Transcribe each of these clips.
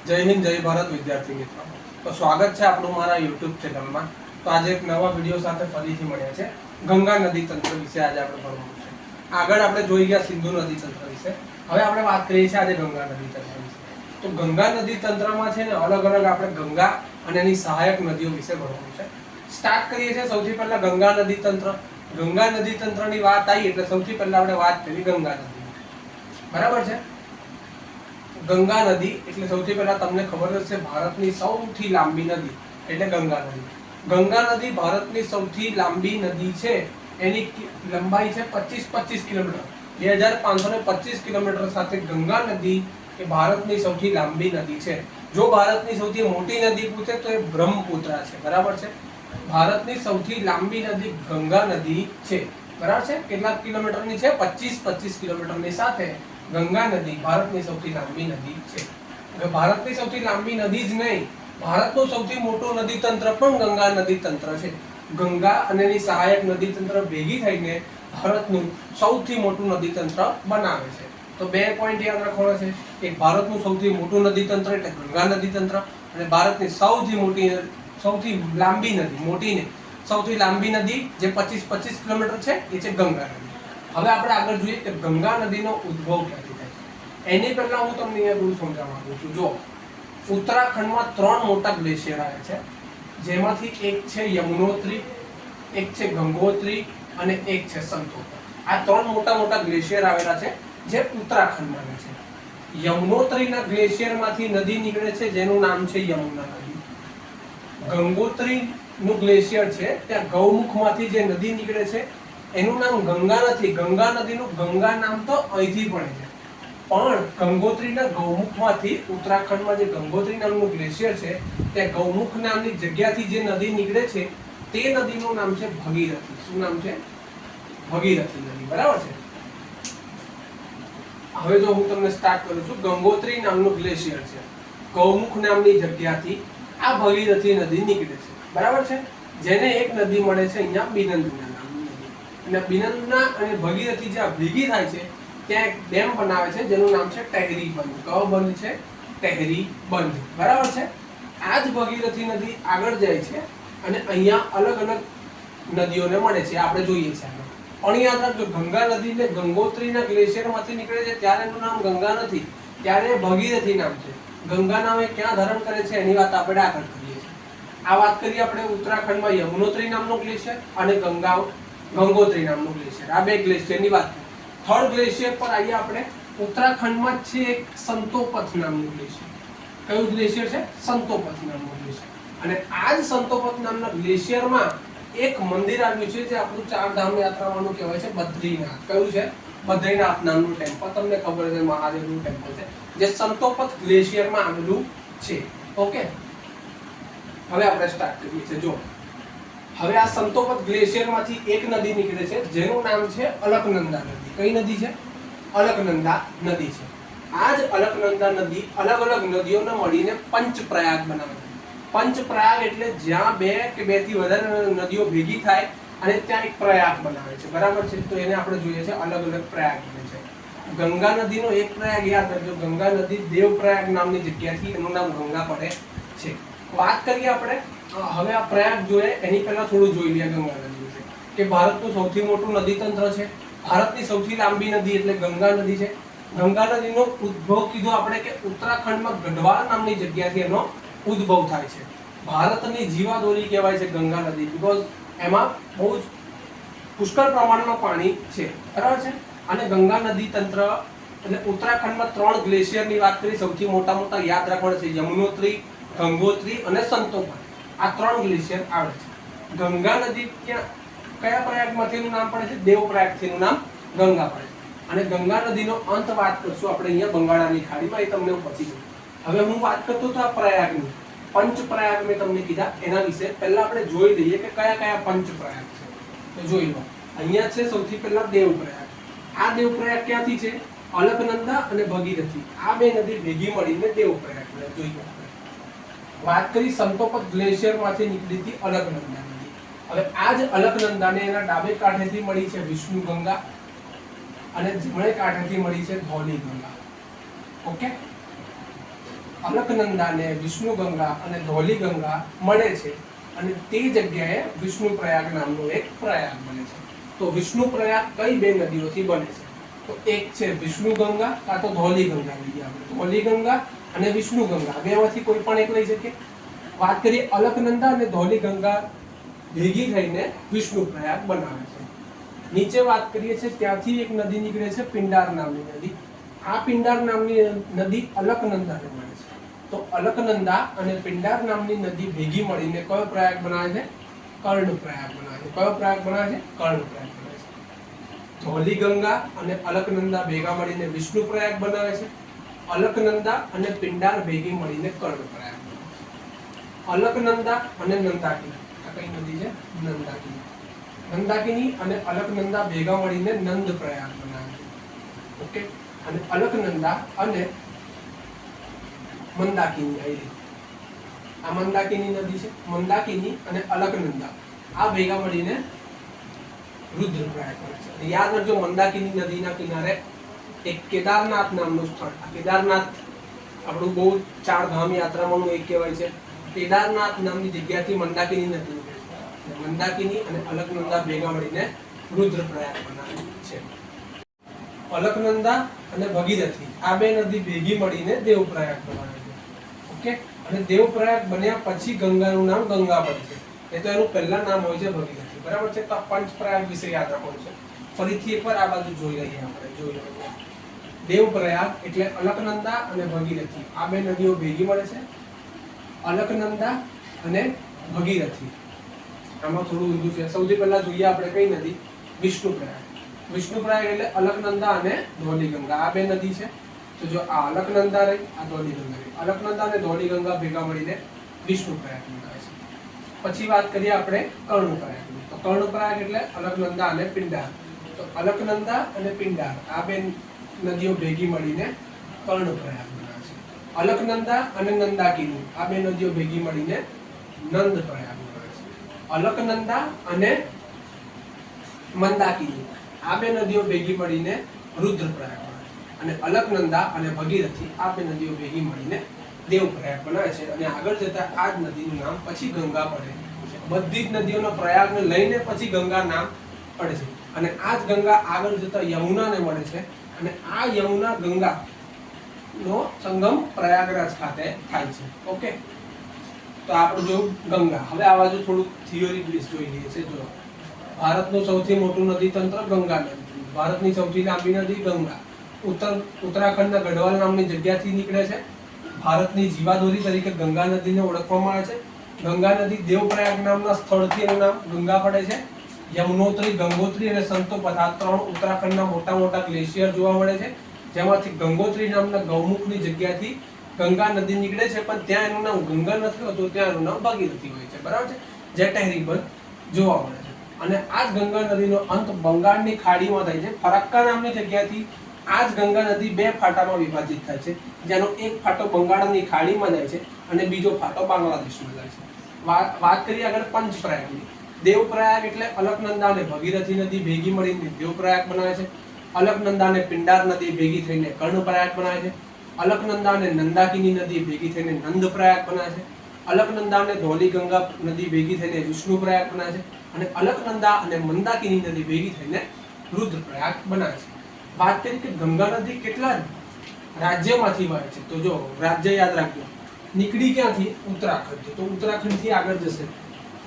જય હિન્દ જય ભારત વિદ્યાર્થી મિત્રો, તો સ્વાગત છે આપણું મારા યુટ્યુબ ચેનલમાં। તો આજે એક નવા વિડીયો સાથે ફરીથી મળ્યા છે। ગંગા નદી તંત્ર વિશે આજે આપણે ભણવાનું છે। આગળ આપણે જોઈ ગયા સિંધુ નદી તંત્ર વિશે, હવે આપણે વાત કરીએ છીએ આજે ગંગા નદી તંત્ર વિશે। તો ગંગા નદી તંત્રમાં છે ને અલગ અલગ આપણે ગંગા અને એની સહાયક નદીઓ વિશે ભણવાનું છે। સ્ટાર્ટ કરીએ છીએ સૌથી પહેલા ગંગા નદી તંત્ર। ગંગા નદી તંત્રની વાત આવી એટલે સૌથી પહેલા આપણે વાત કરી ગંગા નદી, બરાબર છે। ગંગા નદી એટલે સૌથી પહેલા તમને ખબર જ છે ભારતની સૌથી લાંબી નદી એટલે ગંગા નદી। ગંગા નદી ભારતની સૌથી લાંબી નદી છે, એની લંબાઈ છે 25 કિલોમીટર, 2525 કિલોમીટર સાથે ગંગા નદી એ ભારતની સૌથી લાંબી નદી છે। જો ભારતની સૌથી મોટી નદી પૂછે તો એ બ્રહ્મપુત્રા છે, બરાબર છે। ભારતની સૌથી લાંબી નદી ગંગા નદી છે, બરાબર છે। કેટલા કિલોમીટરની છે? 25 કિલોમીટરની સાથે ગંગા નદી ભારતની સૌથી લાંબી નદી છે। ભારતની સૌથી લાંબી નદી જ નહીં, ભારતનું સૌથી મોટું નદી તંત્ર પણ ગંગા નદી તંત્ર છે। ગંગા અને એની સહાયક નદી તંત્ર ભેગી થઈને ભારતનું સૌથી મોટું નદી તંત્ર બનાવે છે। તો બે પોઈન્ટ યાદ રાખવાના છે, એક ભારતનું સૌથી મોટું નદી તંત્ર એટલે ગંગા નદી તંત્ર, અને ભારતની સૌથી લાંબી નદી, મોટી ને સૌથી લાંબી નદી જે 25 કિલોમીટર છે એ છે ગંગા નદી। હવે આપણે આગળ જોઈએ કે ગંગા નદીનો ઉદ્ભવ ક્યાંથી થાય છે। એની પહેલા હું તમને એ રૂલ સમજાવવા માંગુ છું। જો ઉત્તરાખંડમાં 3 મોટા ગ્લેશિયર આવે છે, જેમાંથી એક છે યમુનોત્રી, એક છે ગંગોત્રી અને એક છે સંતોષી। આ 3 મોટા ગ્લેશિયર આવેલા છે જે ઉત્તરાખંડમાં આવે છે। યમુનોત્રીના ગ્લેશિયરમાંથી નદી નીકળે છે જેનું નામ છે યમુના નદી। ગંગોત્રી નું ગ્લેશિયર છે, ત્યાં ગૌમુખમાંથી જે નદી નીકળે છે એનું નામ ગંગા નથી। ગંગા નદીનું ગંગા નામ તો અહીંથી પડે છે, પણ ગંગોત્રીના ગૌમુખમાંથી ઉત્તરાખંડમાં જે ગંગોત્રી નામનું ગ્લેશિયર છે ત્યાં ગૌમુખ નામની જગ્યાથી જે નદી નીકળે છે તે નદીનું નામ છે ભગીરથી। શું નામ છે? ભગીરથી નદી, બરાબર છે। હવે જો હું તમને સ્ટાર્ટ કરું છું, ગંગોત્રી નામનું ગ્લેશિયર છે, ગૌમુખ નામની જગ્યાથી આ ભગીરથી નદી નીકળે છે, બરાબર છે। જેને એક નદી મળે છે અહીંયા બિનંદના નામની નદી, અને બિનંદના અને ભગીરથી જ્યાં ભેગી થાય છે ત્યાં એક ડેમ બનાવે છે જેનું નામ છે ટેહરી બંધ। કયો બંધ છે? ટેહરી બંધ, બરાબર છે। આ જ ભગીરથી નદી આગળ જાય છે અને અહીંયા અલગ અલગ નદીઓને મળે છે, આપણે જોઈએ છે। પણ યાદ રાખજો, ગંગા નદી ને ગંગોત્રીના ગ્લેશિયરમાંથી નીકળે છે ત્યારે એનું નામ ગંગા નથી, ત્યારે ભગીરથી નામ છે। ગંગા નામ એ ક્યાં ધારણ કરે છે એની વાત આપણે આગળ કરીએ છીએ। આ વાત કરીએ આપણે ઉત્તરાખંડમાં યમુનોત્રી નામનું ગ્લેશિયર અને ગંગોત્રી નામનું ગ્લેશિયર, આ બે ગ્લેશિયરની વાત કરીએ। થર્ડ ગ્લેશિયર પર આવીએ આપણે, ઉત્તરાખંડમાં છે એક સંતોપથ નામનું ગ્લેશિયર। કયું ગ્લેશિયર છે? સંતોપથ નામનું ગ્લેશિયર। અને આ જ સંતોપથ નામના ગ્લેશિયરમાં એક મંદિર આવ્યું છે જે આપણું 4 ધામ યાત્રામાંનું કહેવાય છે બદ્રીનાથ। કયું છે? બદ્રીનાથ નામનું ટેમ્પલ, તમને ખબર છે મહાદેવનું ટેમ્પલ છે જે સંતોપથ ગ્લેશિયરમાં આવેલું છે। ઓકે, હવે આપણે સ્ટાર્ટ કરીએ છીએ। જો હવે આ સંતોપથ ગ્લેશિયરમાંથી એક નદી નીકળે છે જેનું નામ છે અલકનંદા નદી। કઈ નદી છે? અલકનંદા નદી છે। આ જ અલકનંદા નદી અલગ અલગ નદીઓને મળીને પંચપ્રયાગ બનાવે છે। પંચપ્રયાગ એટલે જ્યાં 2 કે 2 થી વધારે નદીઓ ભેગી થાય અને ત્યાં એક પ્રયાગ બનાવે છે, બરાબર છે। તો એને આપણે જોઈએ છે અલગ અલગ પ્રયાગ બને છે। ગંગા નદીનો એક પ્રયાગ યાદ રાખજો, ગંગા નદી દેવપ્રયાગ નામની જગ્યાથી એનું નામ ગંગા પડે છે। વાત કરીએ આપણે, હવે આ પ્રયાગ જોઈએ એની પહેલા થોડું જોઈ લઈએ ગંગા નદી વિશે, કે ભારતનું સૌથી મોટું નદી તંત્ર છે, ભારતની સૌથી લાંબી નદી એટલે ગંગા નદી છે। ગંગા નદીનો ઉદ્ભવ કીધો આપણે કે ઉત્તરાખંડમાં ગઢવાલ નામની જગ્યાથી એનો ઉદ્ભવ થાય છે। ભારતની જીવાદોરી કહેવાય છે ગંગા નદી, બીકોઝ એમાં બહુ જ પુષ્કળ પ્રમાણમાં પાણી છે, બરાબર છે। અને ગંગા નદી તંત્ર એટલે ઉત્તરાખંડમાં 3 ગ્લેશિયરની વાત કરી, સૌથી મોટા યાદ રાખવાના છે યમુનોત્રી, ગંગોત્રી અને સંતોપથ। આ 3 ગ્લેશિયર આવે છે। ગંગા નદી કયા પ્રયાગમાંથી એનું નામ પડે છે? દેવપ્રયાગથી એનું નામ ગંગા પડે છે। અને ગંગા નદીનો અંત વાત કરશું આપણે અહીંયા બંગાળાની ખાડીમાં, એ તમને પછી કહું। હવે હું વાત કરતો હતો આ પ્રયાગની, પંચપ્રયાગ મેં તમને કીધા એના વિશે પહેલા આપણે જોઈ લઈએ કે કયા કયા પંચપ્રયાગ છે। તો જોઈ લો, અહીંયા છે સૌથી પહેલા દેવપ્રયાગ। આ દેવપ્રયાગ ક્યાંથી છે? અલકનંદા અને ભગીરથી, આ બે નદી ભેગી મળીને દેવપ્રયાગ બને। જોઈ લો, વાત કરી સંતોપથ ગ્લેશિયરમાંથી નીકળી હતી અલકનંદા નદી। હવે આ જ અલકનંદાને એના ડાબે કાંઠેથી મળી છે વિષ્ણુ ગંગા અને જમણે કાંઠેથી મળી છે ધૌલી ગંગા। ઓકે, અલકનંદાને વિષ્ણુગંગા અને ધૌલીગંગા મળે છે અને તે જગ્યાએ વિષ્ણુપ્રયાગ નામનો એક પ્રયાગ બને છે. તો વિષ્ણુપ્રયાગ કઈ બે નદીઓથી બને છે? તો એક છે વિષ્ણુગંગા કાં તો ધૌલીગંગા લઈએ આપણે. ધૌલીગંગા અને વિષ્ણુગંગા બેમાંથી કોઈ પણ એક લઈ શકીએ. વાત કરીએ અલકનંદા અને ધૌલીગંગા ભેગી થઈને વિષ્ણુપ્રયાગ બનાવે છે. નીચે વાત કરીએ છીએ ત્યાંથી એક નદી નીકળે છે પિંડાર નામની નદી. આ પિંડાર નામની નદી અલકનંદાને મળે છે. તો અલકનંદા અને પિંડાર નામની નદી ભેગી મળીને કયો પ્રયાગ બનાવે છે? કર્ણપ્રયાગ બનાવે છે. કયો પ્રયાગ બનાવે છે? કર્ણપ્રયાગ બનાવે છે. ધૌલીગંગા અને અલકનંદા ભેગા મળીને વિષ્ણુપ્રયાગ બનાવે છે. અલકનંદા અને પિંડાર ભેગી મળીને કર્ણપ્રયાગ બનાવે છે. અલકનંદા અને નંદાકિની, આ કઈ નદી છે? નંદાકિની. નંદાકિની અને અલકનંદા ભેગા મળીને નંદપ્રયાગ બનાવે છે. ઓકે. અને અલકનંદા અને મંદાકિની આવી. આ મંદાકિની નદી છે. મંદાકિની અને અલકનંદા આ ભેગા મળીને રુદ્રપ્રયાગ કરે છે. અને યાદ રાખજો મંદાકિની નદીના કિનારે એક કેદારનાથ નામનું સ્થળ. આ કેદારનાથ આપણું બહુ ચાર ધામ યાત્રામાંનું એક કહેવાય છે. કેદારનાથ નામની જગ્યાથી મંદાકિની નદી નીકળે છે. મંદાકિની અને અલકનંદા ભેગા મળીને રુદ્રપ્રયાગ બનાવે છે. અલકનંદા અને ભગીરથી આ બે નદી ભેગી મળીને દેવપ્રયાગ બનાવે છે. ઓકે. અને દેવપ્રયાગ બન્યા પછી ગંગાનું નામ ગંગા પડે છે. એ તો એનું પહેલા નામ હોય છે ભગીરથી. બરાબર છે. તો પંચપ્રયાગ વિશે યાદ રાખવાનું છે. ફરીથી એકવાર આ બાજુ જોઈ લઈએ આપણે. જોઈ લઈએ દેવપ્રયાગ એટલે અલકનંદા અને ભગીરથી આ બે નદીઓ ભેગી મળે છે. અલકનંદા અને ભગીરથી આમાં થોડું ઊંધું છે. સૌથી પહેલા જોઈએ આપણે કઈ નદી? વિષ્ણુપ્રયાગ. વિષ્ણુપ્રયાગ એટલે અલકનંદા અને ધૌલીગંગા આ બે નદી છે. તો જો આ અલકનંદા રહી, આ ધૌલીગંગા રહી. અલકનંદા અને ધૌલીગંગા ભેગા મળીને વિષ્ણુપ્રયાગ બનાવે છે. પછી વાત કરીએ આપણે કર્ણપ્રયાગની. તો કર્ણપ્રયાગ એટલે અલકનંદા અને પિંડાર. તો અલકનંદા અને પિંડાર આ બે નદીઓ ભેગી મળીને કર્ણપ્રયાગ બનાવે છે. અલકનંદા અને નંદાકિની આ બે નદીઓ ભેગી મળીને નંદપ્રયાગ બનાવે છે. અલકનંદા અને મંદાકિની આ બે નદીઓ ભેગી મળીને રુદ્રપ્રયાગ બનાવે છે. અને અલકનંદા અને ભગીરથી આ બે નદીઓ ભેગી મળીને દેવપ્રયાગ બનાવે છે. અને આગળ જતા આ જ નદીનું નામ પછી ગંગા પડે છે. બધી જ નદીઓના પ્રયાગને લઈને પછી ગંગા નામ પડે છે. અને આ જ ગંગા આગળ જતા યમુનાને મળે છે. અને આ યમુના ગંગા નો સંગમ પ્રયાગરાજ ખાતે થાય છે. ઓકે. તો આપણે જોયું ગંગા. હવે આ બાજુ થોડું થિયરી બેઝ જોઈ લઈએ છે. જો ભારતનું સૌથી મોટું નદી તંત્ર ગંગા નદી. ભારતની સૌથી લાંબી નદી ગંગા ઉત્તરાખંડના ગઢવાલ નામની જગ્યાથી નીકળે છે. ભારતની જીવાદોરી તરીકે ગંગા નદીને ઓળખવામાં આવે છે. ગંગા નદી દેવપ્રયાગ નામના સ્થળથી એનું નામ ગંગા પડે છે. યમુનોત્રી, ગંગોત્રી અને સંતોપથ આ ત્રણ ઉત્તરાખંડના મોટા મોટા ગ્લેશિયર જોવા મળે છે. જેમાંથી ગંગોત્રી નામના ગૌમુખની જગ્યાથી ગંગા નદી નીકળે છે. પણ ત્યાં એનું નામ ગંગા નથી હોતું, ત્યાં એનું નામ ભાગીરથી હોય છે. બરાબર છે. જેટાઈ રિવર જોવા મળે છે. અને આ જ ગંગા નદીનો અંત બંગાળની ખાડીમાં થાય છે. ફરક્કા નામની જગ્યાથી આ જ ગંગા નદી બે ફાટામાં વિભાજિત થાય છે. જેનો એક ફાટો બંગાળની ખાડીમાં જાય છે અને બીજો ફાટો બાંગ્લાદેશમાં જાય છે. વાત કરીએ આગળ પંચપ્રયાગની. દેવપ્રયાગ એટલે અલકનંદા અને ભગીરથી નદી ભેગી મળીને દેવપ્રયાગ બનાવે છે. અલકનંદા અને પિંડાર નદી ભેગી થઈને કર્ણપ્રયાગ બનાવે છે. અલકનંદા અને નંદાકિની નદી ભેગી થઈને નંદપ્રયાગ બનાવે છે. અલકનંદા અને ધૌલીગંગા નદી ભેગી થઈને વિષ્ણુપ્રયાગ બનાવે છે. અને અલકનંદા અને મંદાકિની નદી ભેગી થઈને રુદ્રપ્રયાગ બનાવે છે. વાત કરી કે ગંગા નદી કેટલા રાજ્યમાંથી વહે છે? તો જો રાજ્ય યાદ રાખજો. નીકળી ક્યાંથી? ઉત્તરાખંડથી. તો ઉત્તરાખંડથી આગળ જશે.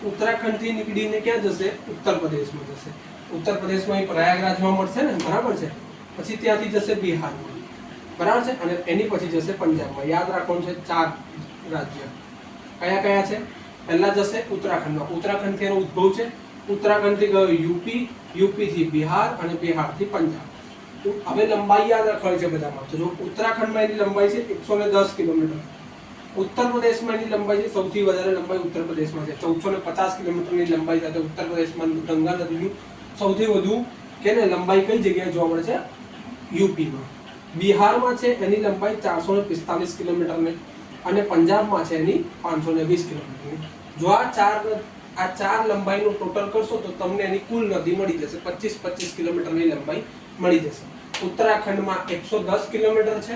ઉત્તરાખંડથી નીકળીને ક્યાં જશે? ઉત્તર પ્રદેશમાં જશે. ઉત્તર પ્રદેશમાં પ્રયાગરાજમાં મળશે ને, બરાબર છે. પછી ત્યાંથી જશે બિહારમાં, બરાબર છે. અને એની પછી જશે પંજાબમાં. યાદ રાખવાનું છે 4 રાજ્ય કયા કયા છે. પહેલા જશે ઉત્તરાખંડમાં. ઉત્તરાખંડથી એનો ઉદ્ભવ છે. ઉત્તરાખંડથી ગયો યુપી, યુપીથી બિહાર અને બિહારથી પંજાબ. હવે લંબાઈ યાદ રાખવાની છે બધામાં. તો જો ઉત્તરાખંડમાં એની લંબાઈ છે 110 કિલોમીટર. ઉત્તર પ્રદેશમાં એની લંબાઈ છે, સૌથી વધારે લંબાઈ ઉત્તર પ્રદેશમાં છે. 1450 કિલોમીટરની લંબાઈ સાથે ઉત્તર પ્રદેશમાં ગંગા નદીની સૌથી વધુ કે ને લંબાઈ કઈ જગ્યાએ જોવા મળે છે? યુપીમાં. બિહારમાં છે એની લંબાઈ 445 કિલોમીટરની અને પંજાબમાં છે એની 520 કિલોમીટરની. જો આ ચાર લંબાઈનું ટોટલ કરશો તો તમને એની કુલ નદી મળી જશે. 25 કિલોમીટરની લંબાઈ મળી જશે. ઉત્તરાખંડમાં 110 કિલોમીટર છે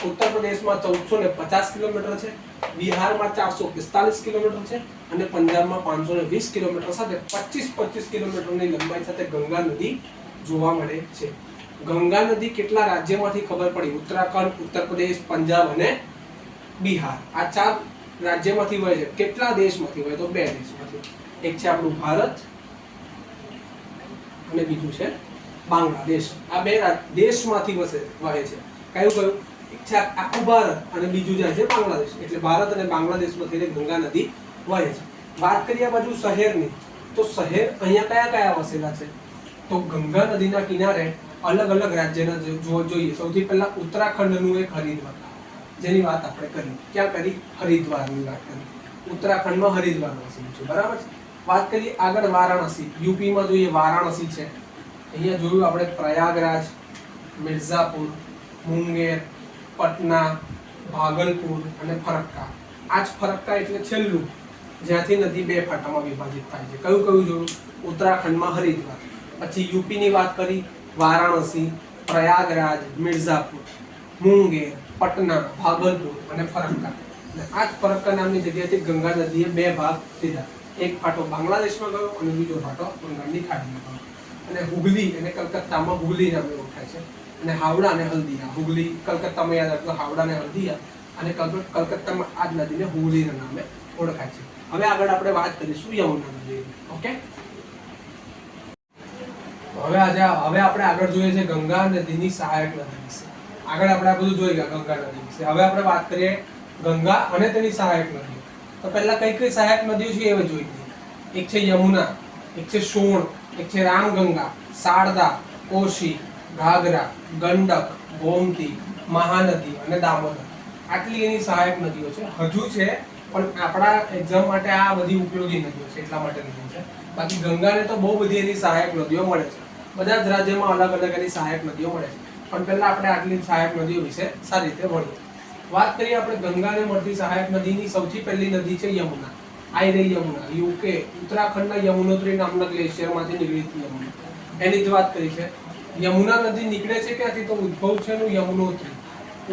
ઉત્તર પ્રદેશમાં 1450 કિલોમીટર છે, બિહારમાં 445 કિલોમીટર છે અને પંજાબમાં 520 કિલોમીટર સાથે 25 કિલોમીટરની લંબાઈ સાથે ગંગા નદી જોવા મળે છે. ગંગા નદી કેટલા રાજ્યમાંથી ખબર પડી? ઉત્તરાખંડ, ઉત્તર પ્રદેશ, પંજાબ અને બિહાર. આ 4 રાજ્યમાંથી વહે છે. કેટલા દેશમાંથી વહે? તો 2 દેશમાંથી. એક છે આપણું ભારત અને બીજું છે બાંગ્લાદેશ. આ 2 દેશમાંથી વહે છે. કયું કયું? એક છે આખું ભારત અને બીજું જાય છે બાંગ્લાદેશ. એટલે ભારત અને બાંગ્લાદેશમાંથી ગંગા નદી વહે છે. વાત કરીએ આ બાજુ શહેરની, તો શહેર અહીંયા કયા કયા વસેલા છે? તો ગંગા નદીના કિનારે અલગ અલગ રાજ્યના જોઈએ. સૌથી પહેલા ઉત્તરાખંડનું એક હરિદ્વાર, જેની વાત આપણે કરી. ક્યાં કરી? હરિદ્વારની વાત કરી. ઉત્તરાખંડમાં હરિદ્વાર વસેલું છે, બરાબર છે. વાત કરીએ આગળ વારાણસી. યુપીમાં જોઈએ વારાણસી છે. અહીંયા જોયું આપણે પ્રયાગરાજ, મિર્ઝાપુર, મુંગેર, પટના, ભાગલપુર અને ફરક્કા. આ જ ફરક્કા એટલે છેલ્લું, જ્યાંથી નદી 2 ફાટામાં વિભાજિત થાય છે. કયું કયું જોયું? ઉત્તરાખંડમાં હરિદ્વાર. પછી યુપીની વાત કરી, વારાણસી, પ્રયાગરાજ, મિર્ઝાપુર, મુંગેર, પટના, ભાગલપુર અને ફરક્કા. આ જ ફરક્કા નામની જગ્યાએથી ગંગા નદીએ 2 ભાગ લીધા. એક ફાટો બાંગ્લાદેશમાં ગયો અને બીજો ફાટો બંગાળની ખાડીમાં ગયો. અને હુગલી અને કલકત્તામાં હુગલી નામે ઓળખાય છે. અને હાવડા અને હલ્દિયા. હુગલી કલકત્તામાં યાદ રાખજો, હાવડા અને હલ્દિયા. અને કલકત્તામાં આ જ નદીને હુગલીના નામે ઓળખાય છે. હવે આગળ આપણે વાત કરીશું યમુના નદીની. ઓકે, હવે આપણે આગળ જોઈએ છે ગંગા નદીની સહાયક નદી વિશે. આગળ આપણે આ બધું જોઈ ગયા ગંગા નદી વિશે. હવે આપણે વાત કરીએ ગંગા અને તેની સહાયક નદીઓ. તો પહેલા કઈ કઈ સહાયક નદીઓ છે એ જોઈ લઈએ. એક છે યમુના, એક છે સોણ, એક છે રામગંગા, શારદા, કોશી, ઘાઘરા, ગંડક, ગોમતી, મહાનદી અને દામોદર. આટલી એની સહાયક નદીઓ છે. હજુ છે પણ આપણા એક્ઝામ માટે આ બધી ઉપયોગી નદીઓ છે એટલા માટે નદીઓ છે. બાકી ગંગાને તો બહુ બધી એની સહાયક નદીઓ મળે છે. બધા જ રાજ્યમાં અલગ અલગ એની સહાયક નદીઓ મળે છે. પણ પહેલા આપણે આટલી સહાયક નદીઓ વિશે સારી રીતે ભણીએ. વાત કરીએ આપણે ગંગાને મળતી સહાયક નદીની. સૌથી પહેલી નદી છે યમુના. આ રહી યમુના. યુકે ઉત્તરાખંડના યમુનોત્રી નામના ગ્લેશિયરમાંથી નીકળી યમુના. એની જ વાત કરી છે. યમુના નદી નીકળે છે ક્યાંથી? તો ઉદ્ભવ છે એનું યમુનોત્રી.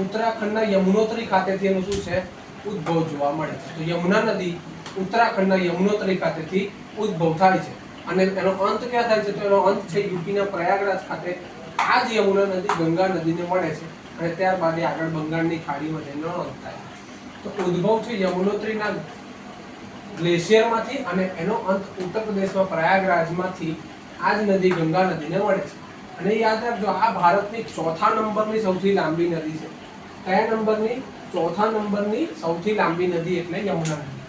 ઉત્તરાખંડના યમુનોત્રી ખાતેથી એનું શું છે? ઉદ્ભવ જોવા મળે છે. તો યમુના નદી ઉત્તરાખંડના યમુનોત્રી ખાતેથી ઉદ્ભવ થાય છે. અને એનો અંત ક્યાં થાય છે? તો એનો અંત છે યુપીના પ્રયાગરાજ ખાતે. આ જ યમુના નદી ગંગા નદીને મળે છે અને ત્યારબાદ આગળ બંગાળની ખાડીમાં જઈને અંત થાય છે. તો ઉદ્ભવ છે યમુનોત્રીના ગ્લેશિયરમાંથી અને એનો અંત ઉત્તર પ્રદેશમાં પ્રયાગરાજમાંથી આ જ નદી ગંગા નદીને મળે છે. અને યાદ રાખજો, આ ભારતની 4થા નંબરની સૌથી લાંબી નદી છે. કયા નંબરની? 4થા નંબરની સૌથી લાંબી નદી એટલે યમુના નદી.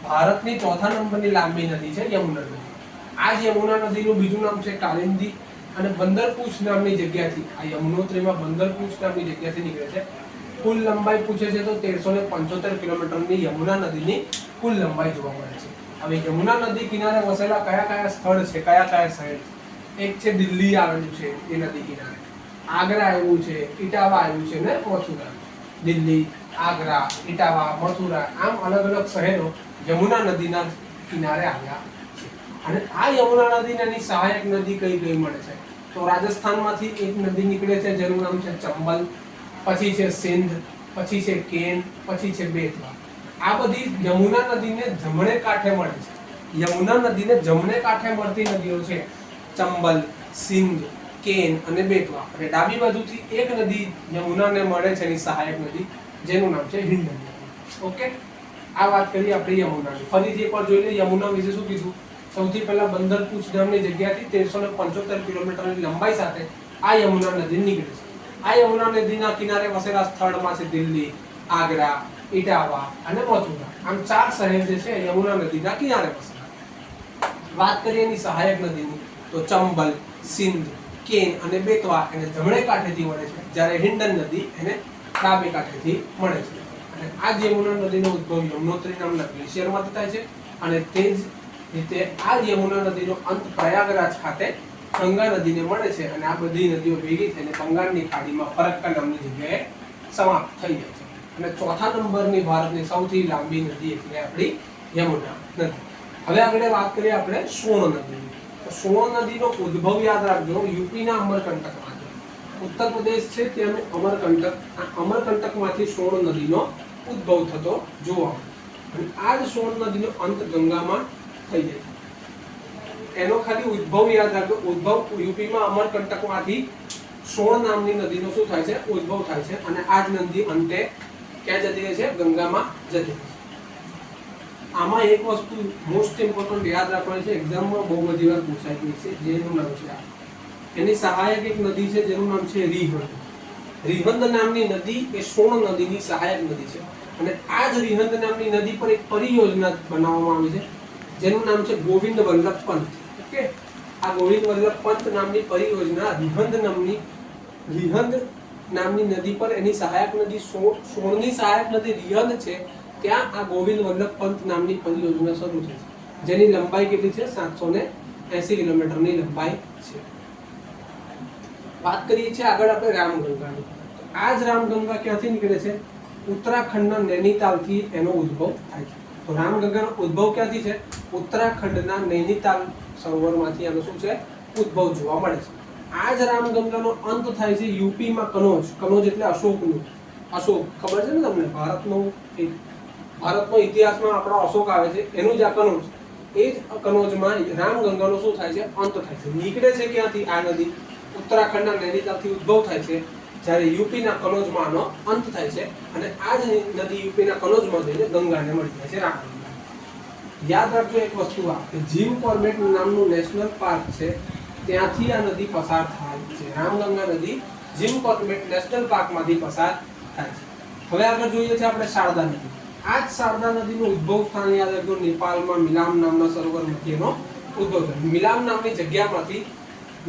ભારતની 4થા નંબરની લાંબી નદી છે યમુના નદી. આ જ યમુના નદીનું બીજું નામ છે કાલિંદી. અને બંદરપૂછ નામની જગ્યાથી, આ યમુનોત્રીમાં બંદરપૂછ નામની જગ્યાથી નીકળે છે. કુલ લંબાઈ પૂછે છે તો 1375 કિલોમીટરની યમુના નદીની કુલ લંબાઈ જોવા મળે છે. હવે યમુના નદી કિનારે વસેલા કયા કયા સ્થળ છે, કયા કયા શહેર છે? એક છે દિલ્હી આવેલું છે એ નદી કિનારે, આગ્રા આવ્યું છે, ઇટાવા આવ્યું છે ને મથુરા. દિલ્હી, આગ્રા, ઇટાવા, મથુરા આમ અલગ અલગ શહેરો યમુના નદીના કિનારે આવ્યા છે. અને આ યમુના નદીની સહાયક નદી કઈ કઈ મળે છે? તો રાજસ્થાનમાંથી એક નદી નીકળે છે જેનું નામ છે ચંબલ, પછી છે સિંધ, પછી છે કેન, પછી છે બેતવા. આ બધી યમુના નદીને જમણે કાંઠે મળે છે. યમુના નદીને જમણે કાંઠે મળતી નદીઓ છે ચંબલ, સિંધ, કેન અને બેતવા. અને ડાબી બાજુથી એક નદી યમુનાને મળે છે એની સહાયક નદી, જેનું નામ છે હિંડ નદી. ઓકે, આ વાત કરી આપણે યમુનાની. ફરીથી એકવાર જોઈ લઈએ યમુના વિશે શું કીધું. સૌથી પહેલા બંદરપૂછ નામની જગ્યાથી 1375 કિલોમીટરની લંબાઈ સાથે આ યમુના નદી નીકળે છે. આ યમુના નદીના કિનારે વસેલા સ્થળમાં છે દિલ્હી, આગ્રા, ઇટાવા અને મથુરા. આમ 4 શહેર જે છે યમુના નદીના કિનારે વસેલા. વાત કરીએ એની સહાયક નદીની તો ચંબલ, સિંધ, કેન અને બેતવા એને જમણે કાંઠેથી મળે છે, જ્યારે હિંડન નદી એને ડાબે કાંઠેથી મળે છે. અને આ જ યમુના નદીનો ઉદ્ભવ યમુનોત્રી નામના ગ્લેશિયરમાંથી થાય છે. અને તે જ રીતે આ યમુના નદીનો અંત પ્રયાગરાજ ખાતે ગંગા નદીને મળે છે. અને આ બધી નદીઓ ભેગી થઈને બંગાળની ખાડીમાં ફરક્કા નામની જગ્યાએ સમાપ્ત થઈ જાય છે. અને 4થા નંબરની ભારતની સૌથી લાંબી નદી એટલે આપણી યમુના નદી. હવે આગળ વાત કરીએ આપણે સોણ નદીની. સોણ નદીનો ઉદ્ભવ યાદ રાખજો યુપીના અમરકંટકમાં છે. ઉત્તર પ્રદેશ છે ત્યાંનું અમરકંટક, આ અમરકંટકમાંથી સોણ નદીનો ઉદ્ભવ થતો જોવા મળે અને આ જ સોણ નદીનો અંત ગંગામાં થઈ જાય. એનો ખાલી ઉદ્ભવ યાદ રાખજો. ઉદ્ભવ યુપીમાં અમરકંટકમાંથી સોણ નામની નદીનો શું થાય છે? ઉદ્ભવ થાય છે અને આ જ નદી અંતે ક્યાં જતી રહે છે? ગંગામાં જતી રહે છે. આમાં એક વસ્તુ મોસ્ટ ઇમ્પોર્ટન્ટ યાદ રાખવાની છે, એક્ઝામમાં બહુ બધી વાર પૂછાઈ ગઈ છે, જેનું નામ છે એની સહાયક એક નદી છે જેનું નામ છે રિહંદ. રિહંદ નામની નદી એ સોણ નદીની સહાયક નદી છે અને આ જ રિહંદ નામની નદી પર એક પરિયોજના બનાવવામાં આવી છે જેનું નામ છે ગોવિંદ વલ્લભ પંત. ઓકે, આ ગોવિંદ વલ્લભ પંત નામની પરિયોજના રિહંદ નામની નદી પર એની સહાયક નદી સોણની સહાયક નદી રિહંદ છે, ત્યાં આ ગોવિંદ વલ્લભ પંત નામની પરિયોજના શરૂ થઈ છે, જેની લંબાઈ કેટલી છે? 780 કિલોમીટરની લંબાઈ છે. વાત કરીએ છીએ આગળ આપણે રામગંગાની. આ જ રામગંગા ક્યાંથી નીકળે છે? ઉત્તરાખંડના નૈનીતાલથી એનો ઉદ્ભવ થાય છે. તો રામગંગાનો ઉદ્ભવ ક્યાંથી છે? ઉત્તરાખંડના નૈનીતાલ સરોવરમાંથી એનો શું છે? ઉદ્ભવ જોવા મળે છે. આ જ રામગંગાનો અંત થાય છે યુપીમાં કનોજ. કનોજ એટલે અશોકનું. અશોક ખબર છે ને તમને? ભારતનો ઇતિહાસમાં આપણો અશોક આવે છે, એનું જ આ કનોજ. એ જ કનોજમાં રામગંગાનો શું થાય છે? અંત થાય છે. નીકળે છે ક્યાંથી આ નદી? ઉત્તરાખંડના નૈનીતાલથી ઉદ્ભવ થાય છે, જ્યારે યુપીના કનોજમાં આનો અંત થાય છે અને આ જ નદી યુપીના કનોજમાં જઈને ગંગાને મળી જાય છે, રામગંગા. યાદ રાખજો એક વસ્તુ, આ કે જીમ કોર્બેટ નામનું નેશનલ પાર્ક છે, ત્યાંથી આ નદી પસાર થાય છે. રામગંગા નદી જીમ કોર્બેટ નેશનલ પાર્કમાંથી પસાર થાય છે. હવે આગળ જોઈએ છે આપણે શારદા નદી. આ જ શારદા નદીનું ઉદ્ભવ સ્થાન યાદ રાખજો, નેપાળમાં મિલામ નામના સરોવર મધ્યનો ઉદ્ભવ છે. મિલામ નામની જગ્યામાંથી,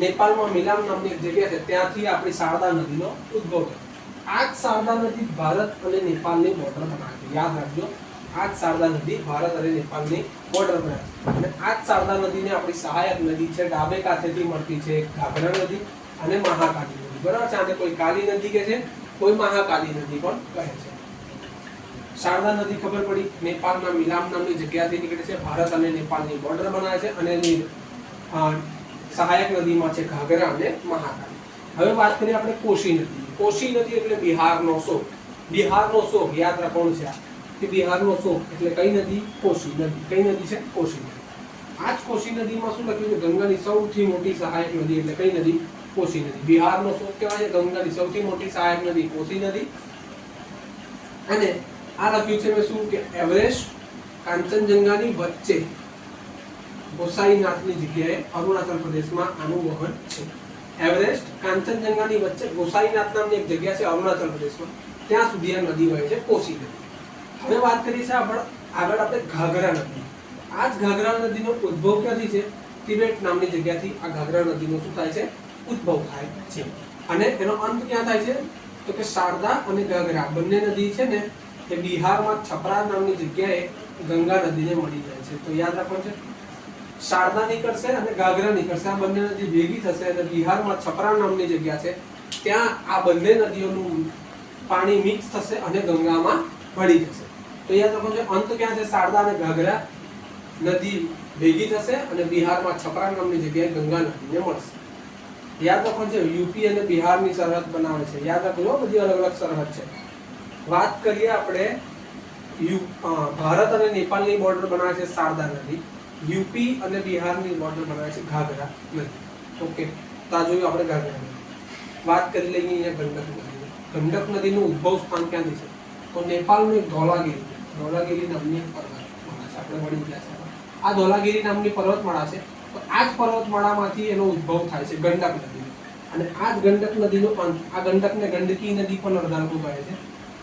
નેપાળમાં મિલામ નામની એક જગ્યા છે, ત્યાંથી આપણી શારદા નદીનો ઉદ્ભવ થયો. આ જ શારદા નદી ભારત અને નેપાળની બોર્ડર બનાવે છે. યાદ રાખજો, આ જ શારદા નદી ભારત અને નેપાળની બોર્ડર બનાવે છે અને આ જ શારદા નદીને આપણી સહાયક નદી છે, ડાબે કાંઠેથી મળતી છે ઘાઘરા નદી અને મહાકાલી નદી. બરાબર છે? આને કોઈ કાલી નદી કહે છે, કોઈ મહાકાલી નદી પણ કહે છે. શારદા નદી ખબર પડી, નેપાળના મિલામ નામની જગ્યાથી નીકળે છે, ભારત અને નેપાળની બોર્ડર બનાવે છે અને એની સહાયક નદીમાં છે ઘાઘરા અને મહાકાલી. હવે વાત કરીએ આપણે કોશી નદી. કોશી નદી એટલે બિહારનો શોક. બિહારનો શોક યાદ રાખવાનું છે કે બિહારનો શોક એટલે કઈ નદી? કોશી નદી. કઈ નદી છે? કોશી નદી. આ જ કોશી નદીમાં શું લખ્યું છે? ગંગાની સૌથી મોટી સહાયક નદી એટલે કઈ નદી? કોશી નદી. બિહારનો શોક કહેવાય છે, ગંગાની સૌથી મોટી સહાયક નદી કોશી નદી. અને આ લખ્યું છે મેં શું કે એવરેસ્ટ કાંચનજંગાની વચ્ચે ગોસાઈનાથની જગ્યાએ અરુણાચલ પ્રદેશમાં આનું વહન છે. એવરેસ્ટ કાંચનજંગાની વચ્ચે ગોસાઈનાથ નામની એક જગ્યા છે અરુણાચલ પ્રદેશમાં, ત્યાં સુધી આ નદી વહે છે, કોશી નદી. હવે વાત કરીએ છીએ આગળ આપણે ઘાઘરા નદી. આ જ ઘાઘરા નદીનો ઉદ્ભવ ક્યાંથી છે? તિબેટ નામની જગ્યાથી આ ઘાઘરા નદીનો શું થાય છે? ઉદ્ભવ થાય છે. અને એનો અંત ક્યાં થાય છે? તો કે શારદા અને ઘાઘરા બંને નદી છે ને એ બિહારમાં છપરા નામની જગ્યાએ ગંગા નદીને મળી જાય છે. તો યાદ રાખવાનું છે, શારદા નીકળશે અને ઘાઘરા નીકળશે, આ બંને નદી ભેગી થશે અને બિહારમાં છપરા નામની જગ્યા છે, ત્યાં આ બંને નદીઓનું પાણી મિક્સ થશે અને ગંગામાં ભળી જશે. તો યાદ રાખવાનું છે, અંત ક્યાં છે? શારદા અને ઘાઘરા નદી ભેગી થશે અને બિહારમાં છપરા નામની જગ્યાએ ગંગા નદીને મળશે. યાદ રાખવાનું છે, યુપી અને બિહારની સરહદ બનાવે છે. યાદ રાખજો, બધી અલગ અલગ સરહદ છે. વાત કરીએ આપણે ભારત અને નેપાળની બોર્ડર બનાવે છે શારદા નદી, યુપી અને બિહારની બોર્ડર બનાવે છે ઘાઘરા નદી. ઓકે, તો આ જોયું આપણે ઘાઘરા નદી. વાત કરી લઈએ અહીંયા ગંડક નદી. ગંડક નદીનું ઉદ્ભવ સ્થાન ક્યાંથી છે? તો નેપાળનું એક ધોલાગીરી નામની પર્વતમાળા છે. આપણે વળી ગયા છે. આ ધોલાગીરી નામની પર્વતમાળા છે. તો આ જ પર્વતમાળામાંથી એનો ઉદ્ભવ થાય છે ગંડક નદી. અને આ જ ગંડક નદીનો અંત, આ ગંડકને ગંડકી નદી પણ અડધા લોકો કહે છે,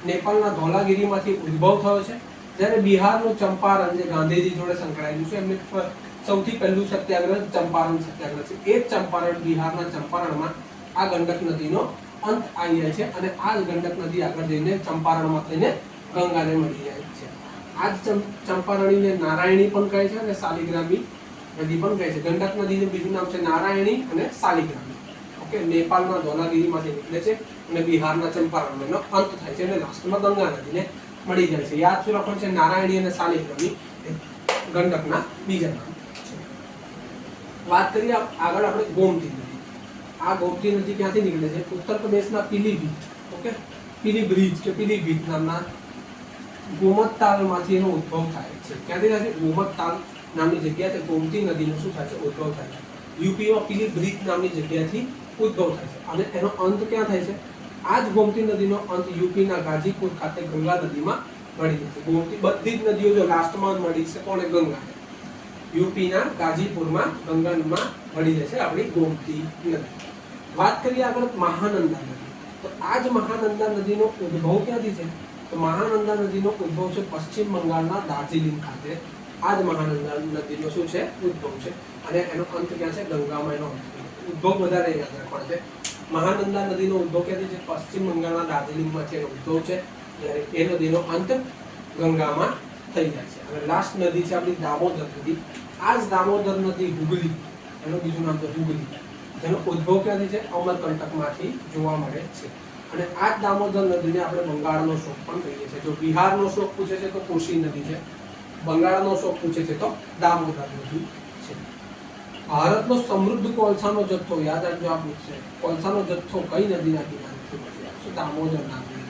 નેપાળના ધોલાગીરીમાંથી ઉદ્ભવ થયો છે. જ્યારે બિહારનું ચંપારણ જે ગાંધીજી જોડે સંકળાયેલું છે, એમને સૌથી પહેલું સત્યાગ્રહ ચંપારણ સત્યાગ્રહ છે. એ જ ચંપારણ, બિહારના ચંપારણમાં આ ગંડક નદીનો અંત આવી જાય છે અને આ જ ગંડક નદી આગળ જઈને ચંપારણમાં થઈને ગંગાને મળી જાય છે. આ જ ચંપારણીને નારાયણી પણ કહે છે અને શાલિગ્રામી નદી પણ કહે છે. ગંડક નદીનું બીજું નામ છે નારાયણી અને શાલિગ્રામી. ઓકે, નેપાળના ધોલાગીરીમાંથી નીકળે છે અને બિહારના ચંપારણનો અંત થાય છે અને લાસ્ટમાં ગંગા નદીને મળી જાય છે. યાદ શું રાખવાનું છે? નારાયણી અને શાલિગ્રામી ગંડકના બીજા નામ છે. વાત કરીએ આગળ આપણે ગોમતી નદી. આ ગોમતી નદી ક્યાંથી નીકળે છે? ઉત્તર પ્રદેશના પીલીભીત, ઓકે, પીલીભીત કે પીલીભીત નામના ગોમતતાલમાંથી એનો ઉદ્ભવ થાય છે. ક્યાંથી થાય છે? ગોમતતાલ નામની જગ્યાએ ગોમતી નદીનો શું થાય છે? ઉદ્ભવ થાય છે. યુપીમાં પીલીભીત નામની જગ્યાથી ઉદ્ભવ થાય છે અને એનો અંત ક્યાં થાય છે? આ જ ગોમતી નદીનો અંત યુપીના ગાજીપુર ખાતે ગંગા નદીમાં મળી જાય છે. ગોમતી બધી જ નદીઓ જો લાસ્ટમાં મળી છે કોને? ગંગા. યુપીના ગાજીપુરમાં ગંગામાં મળી જાય છે આપણી ગોમતી નદી. વાત કરીએ આગળ મહાનંદા નદી. તો આ જ મહાનંદા નદીનો ઉદ્ભવ ક્યાંથી છે? તો મહાનંદા નદીનો ઉદ્ભવ છે પશ્ચિમ બંગાળના દાર્જિલિંગ ખાતે. આ જ મહાનંદા નદીનો શું છે? ઉદ્ભવ છે અને એનો અંત ક્યાં છે? ગંગામાં એનો અંત. ઉદ્ભવ વધારે યાદ રાખવાનો છે. મહાનંદા નદીનો ઉદ્ભવ ક્યાંથી છે? પશ્ચિમ બંગાળના દાર્જિલિંગમાંથી એનો ઉદ્ભવ છે, જ્યારે એ નદીનો અંત ગંગામાં થઈ જાય છે. અને લાસ્ટ નદી છે આપણી દામોદર નદી. આ જ દામોદર નદી હુગલી, એનું બીજું નામ છે હુગલી, જેનો ઉદ્ભવ ક્યાંથી છે? અમરકંટકમાંથી જોવા મળે છે. અને આ જ દામોદર નદીને આપણે બંગાળનો શોક પણ કહીએ છીએ. જો બિહારનો શોક પૂછે છે તો કોશી નદી છે, બંગાળનો શોક પૂછે છે તો દામોદર નદી છે. ભારતનો સમૃદ્ધ કોલસાનો જથ્થો, યાદ રાખજો આ પૂછશે, કોલસાનો જથ્થો કઈ નદીના કિનારેથી મળી આવે છે? દામોદર નામની.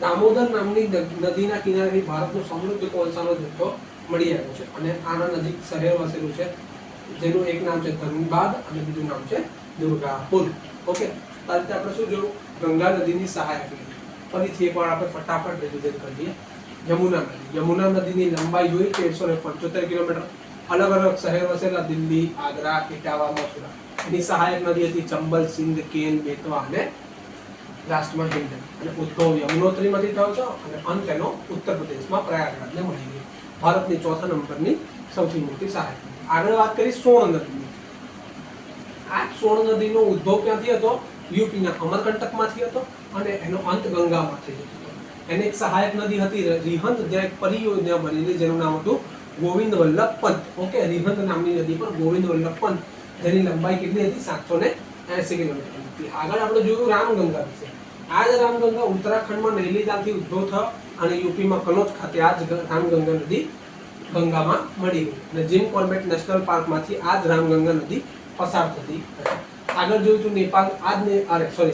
દામોદર નામની નદીના કિનારેથી ભારતનો સમૃદ્ધ કોલસાનો જથ્થો મળી આવ્યો છે અને આના નજીક શહેર વસેલું છે, જેનું એક નામ છે ધનબાદ અને બીજું નામ છે દુર્ગાપુર. ઓકે, આ રીતે આપણે શું જોયું? ગંગા નદીની સહાયક નદી. ફરીથી એકવાર આપણે ફટાફટ રિવિઝન કરીએ. યમુના નદી. યમુના નદીની લંબાઈ જોઈ 1375 કિલોમીટર. અલગ અલગ શહેર વસેલા દિલ્હી, આગ્રા, ઇટાવા, મથુરા. એની સહાયક નદી હતી ચંબલ, સિંધ, કેન, બેતવા અને લાસ્ટમાં હિંદ. અને ઉદ્ભવ યમુનોત્રીમાંથી થયો છે અને અંત એનો ઉત્તર પ્રદેશમાં પ્રયાગરાજને મળી ગયો. ભારતની ચોથા નંબરની સૌથી મોટી સહાયક નદી. આગળ વાત કરી સોણ નદીની. આ સોણ નદીનો ઉદ્ભવ ક્યાંથી હતો? યુપીના અમરકંટકમાંથી હતો અને એનો અંત ગંગામાંથી હતો. એને એક સહાયક નદી હતી રિહંદ, જ્યાં એક પરિયોજના બનેલી જેનું નામ હતું ગોવિંદ વલ્લભ પંત. ઓકે, રિહંદ નામની નદી પર ગોવિંદ વલ્લભ પંત, જેની લંબાઈ કેટલી હતી? 780 કિલોમીટર હતી. આગળ આપણે જોયું રામગંગા વિશે. આ જ રામગંગા ઉત્તરાખંડમાં નૈનીતાલથી ઉદ્ભવ થયો અને યુપીમાં કનોજ ખાતે આ જ રામગંગા નદી ગંગામાં મળી ગઈ. અને જીમ કોર્બેટ નેશનલ પાર્કમાંથી આ જ રામગંગા નદી પસાર થતી હતી. આગળ જોયું તો નેપાળ,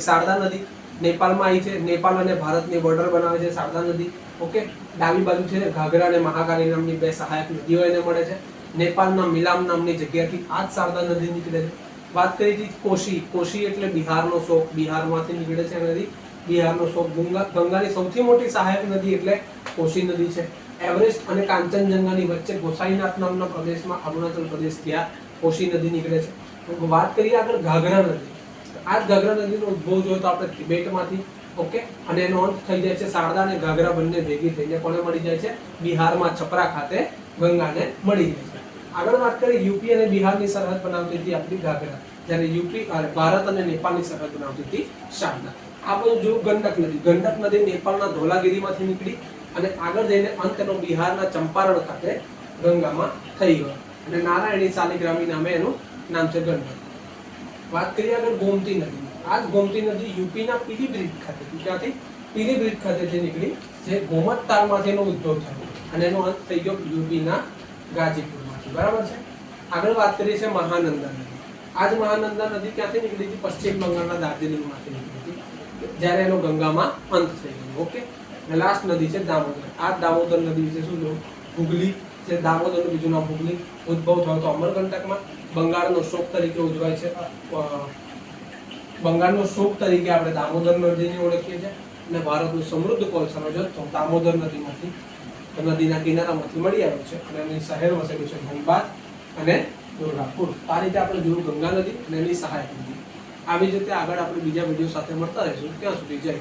શારદા નદી નેપાળમાં આવી છે. નેપાળ અને ભારતની બોર્ડર બનાવે છે શારદા નદી. ઓકે, ડાબી બાજુ છે ઘાઘરા અને મહાકાળી નામની બે સહાયક નદીઓ એને મળે છે. નેપાળના મિલામ નામની જગ્યાથી આ જ શારદા નદી નીકળે છે. વાત કરી હતી કોશી. કોશી એટલે બિહારનો શોક, બિહારમાંથી નીકળે છે નદી. બિહારનો શોક. ગંગાની સૌથી મોટી સહાયક નદી એટલે કોશી નદી છે. એવરેસ્ટ અને કાંચનજંગાની વચ્ચે ગોસાઈનાથ નામના પ્રદેશમાં અરુણાચલ પ્રદેશથી આ કોશી નદી નીકળે છે. વાત કરીએ આગળ ઘાઘરા નદી. આ જ ઘાઘરા નદીનો ઉદ્ભવ જોયો તો આપણે તિબેટમાંથી. ઓકે, અને એનો અંત થઈ જાય છે શારદા અને ઘાઘરા બંને ભેગી થઈને કોને મળી જાય છે? બિહારમાં છપરા ખાતે ગંગાને મળી જાય છે. આગળ વાત કરીએ યુપી અને બિહારની સરહદ બનાવતી હતી આપણી ઘાઘરા, જ્યારે યુપી ભારત અને નેપાળની સરહદ બનાવતી હતી શારદા. આ બધું જોયું ગંડક નદી. ગંડક નદી નેપાળના ધોલાગીરીમાંથી નીકળી અને આગળ જઈને અંત એનો બિહારના ચંપારણ ખાતે ગંગામાં થઈ ગયો અને નારાયણી શાલિગ્રામી નામે એનું નામ છે ગંડક. વાત કરીએ આગળ ગોમતી નદી. આ જ ગોમતી નદી યુપીના પીલીભીત ખાતેથી, ક્યાંથી? પીલીભીત ખાતેથી નીકળી, જે ગોમતતાલમાંથી એનો ઉદ્ભવ થયો અને એનો અંત થઈ ગયો યુપીના ગાજીપુરમાંથી. બરાબર છે. આગળ વાત કરીએ છીએ મહાનંદા નદી. આ જ મહાનંદા નદી ક્યાંથી નીકળી હતી? પશ્ચિમ બંગાળના દાર્જિલિંગમાંથી નીકળી હતી, જ્યારે એનો ગંગામાં અંત થઈ ગયો. ઓકે, અને લાસ્ટ નદી છે દામોદર. આ દામોદર નદી વિશે શું જોયું? હુગલી, જે દામોદરનું બીજું નામ હુગલી. ઉદ્ભવ થયો તો અમરકંટકમાં. બંગાળનો શોક તરીકે ઉજવાય છે. બંગાળનો શોક તરીકે આપણે દામોદર નદીને ઓળખીએ છીએ અને ભારતનું સમૃદ્ધ કોલસાનો જથ્થો દામોદર નદીમાંથી, નદીના કિનારામાંથી મળી આવ્યો છે અને એની શહેર વસેલું છે ધનબાદ અને દુર્ગાપુર. આ રીતે આપણે જોયું ગંગા નદી અને એની સહાયક નદી. આવી જ રીતે આગળ આપણે બીજા વિડીયો સાથે મળતા રહીશું. ત્યાં સુધી જય.